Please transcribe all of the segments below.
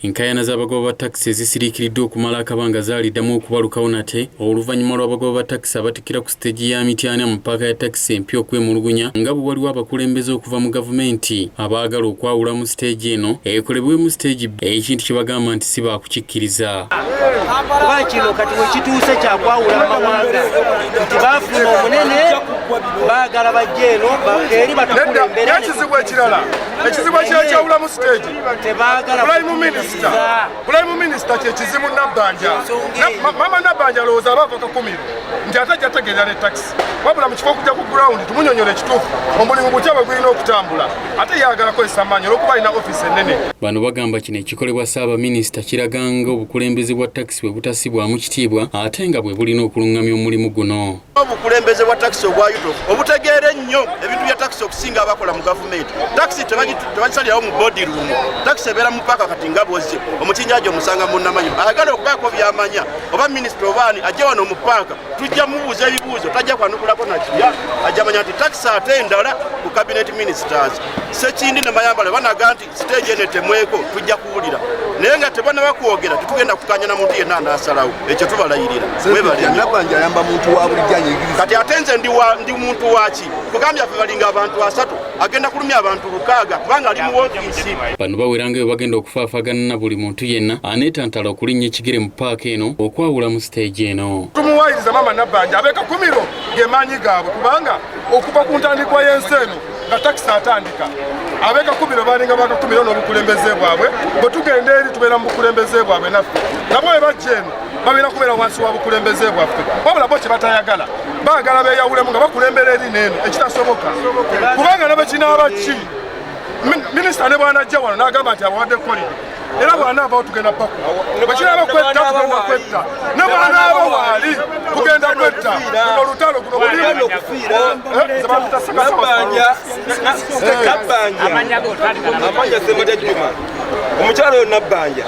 Enkayana z'abagoba ba taxi zisiriikiridde okumala akabanga zaaliddamu okubalukawo nate oluvannyuma lw'abagoba ba taxi abatikira ku siteegi ya Mityana mu paaka ya taxi empya okwemulugunya nga bwe waliwo abakulembeze okuva mu gavumenti abaagala okwawula mu siteegi eno ekolebwemu siteegi ekintu kye bagamba nti si baakukikkiriza. Kuba kino kati we kituuse kyakwawula amawanga nti baafuna omunene baagala bajje eno eri batukulembera ekizibu ekirala ekizibu ekyekyawula mu siteegi tebaagala Prime Minister kyekizibu Nabbanja. Mama Nabbanja alowooza abaava kakumiro nti atajja ategeera ne taxi wabula mu kifo okujja ku ground tumunyonyola ekituufu omulimu gutya bwe gulina okutambula ate yaagala kozesa amaanyi olw'okuba alina ofiisi ennene. Bano bagamba kino ekikolebwa Ssaabaminisita kiraganga obukulembeze bwa taxi bwe butasibwamu kitiibwa ate nga bwe bulina okulungamya omulimu guno. Obukulembeze bwa taxi obwa yuto obutegeere nnyo ebintu bya taxi okusinga abakola mu gavumenti. Taxi tebagisalirawo mu body room. Taxi ebeera mu paaka kati nga bwozze omukinjaji omusanga munnamanyi ayagala okubaako byamanya oba minisita obaani ajja wano mu paaka tujja mubuuza ebibuuzo tajja kwanukulako nakiya ajja manya nti taxi ate endala ku cabinet ministers sekindi ne mayambala banaga nti stage ene temweko tujja kuwulira naye nga tebana bakwogera tetugenda kukanya na muntu yenna anaasalawo ekyo tubalayirira Nabbanja ayamba muntu wa bulijja anyigiriza kati ate nze ndi muntu waki kugambya ffe balinga abantu 3 agenda kulumya abantu 6 kubanga ali mu woofiisi. Bano baweranga bwe bagenda okufaafagana na buli muntu yenna aneetantala okulinnya ekigere mu paaka eno okwawula mu siteegi eno. Tumuwaayiriza Mama Nabbanja abeeka kumiro g'emaanyi gaabwe kubanga okuva ku ntandikwa y'ensi eno nga taxi atandika abeeka kumiro balinga bakakumiro n'obukulembeze bwabwe bwe tugenda eri tubeera mu bukulembeze bwabwe naffe nabo bwe bajja eno babeera kubeera wansi wa bukulembeze bwaffe wabula bo kye batayagala baagala beeyawulemu nga bakulembera eri n'eno ekitasoboka kubanga nabo kinaaba ki minisita ne bwanajja wano n'agamba nti abawadde kolidi era bw'anaavawo tugenda paku bwekiraba kwetta tugenda kwetta ne bw'anaaba waali tugenda kwetta guno olutalo guno Nabbanja Ssemajjajjuma omukyala oyo Nabbanja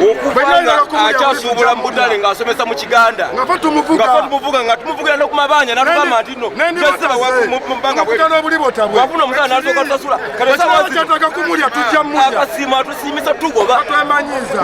okuvanga akyasuubula mu butale ng'asomesa mu Kiganda nga tumuvuga nga tumuvugira ne ku mabanja n'atugamba nti nno mubbanga bwewafuna omukyala n'asooka tutasula akasiima atusiimisa tugoba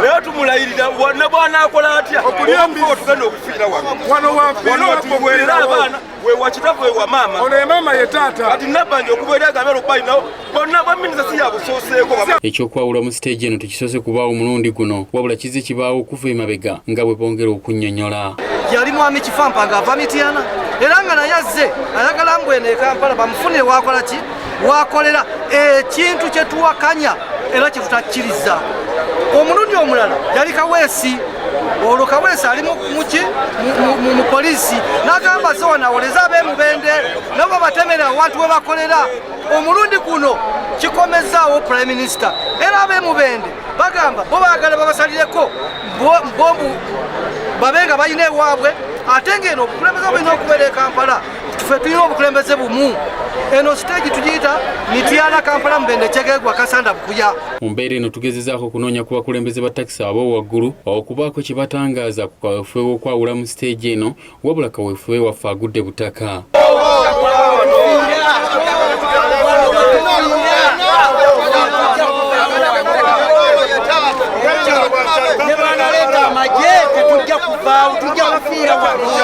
naye tumulayirira ne bw'anaakola atya tugenda okufiira wanowaera abaana wewa kitavu wewa maama ono maama ye taata kati Nabbanja okuva eri agambye olwokubalinawo bonna baminisita si yabusooseeko. Ekyokwawula mu siteegi eno tekisoose kubaawo mulundi guno wabula kizze kibaawo okuva emabega nga bwe bongera okunnyonnyola. yali mwami Kifampa ng'ava Mityana era nga naye azze ayagala mbu eno e Kampala bamufunire wakola ki wakolera ekintu kye tuwakanya era kye tutakkiriza. Omulundi omulala yali Kaweesi olwo Kaweesi ali mu poliisi n'agamba zo wanawoleza ab'emubende nabo batemera awantu we bakolera. Omulundi guno kikomezaawo Prime Minister era ab'emubende bagamba bo baagala babasalireko bombu babe nga balina ewaabwe ate ng'eno obukulembeze bulina okubeera e Kampala ffe tulina obukulembeze bumu. Eno siteegi tugiyita Mityana Kampala Mubende Kyegegwa Kasanda Bukuya. Mu mbeera eno tugezezaako okunoonya ku bakulembeze ba takisi ab'owaggulu okubaako kye batangaaza ku kaweefube w'okwawula mu siteegi eno wabula kaweefube waffe agudde butaka. Ne banaleeta amagye tetujja kuvaawo tujja kufiira wano.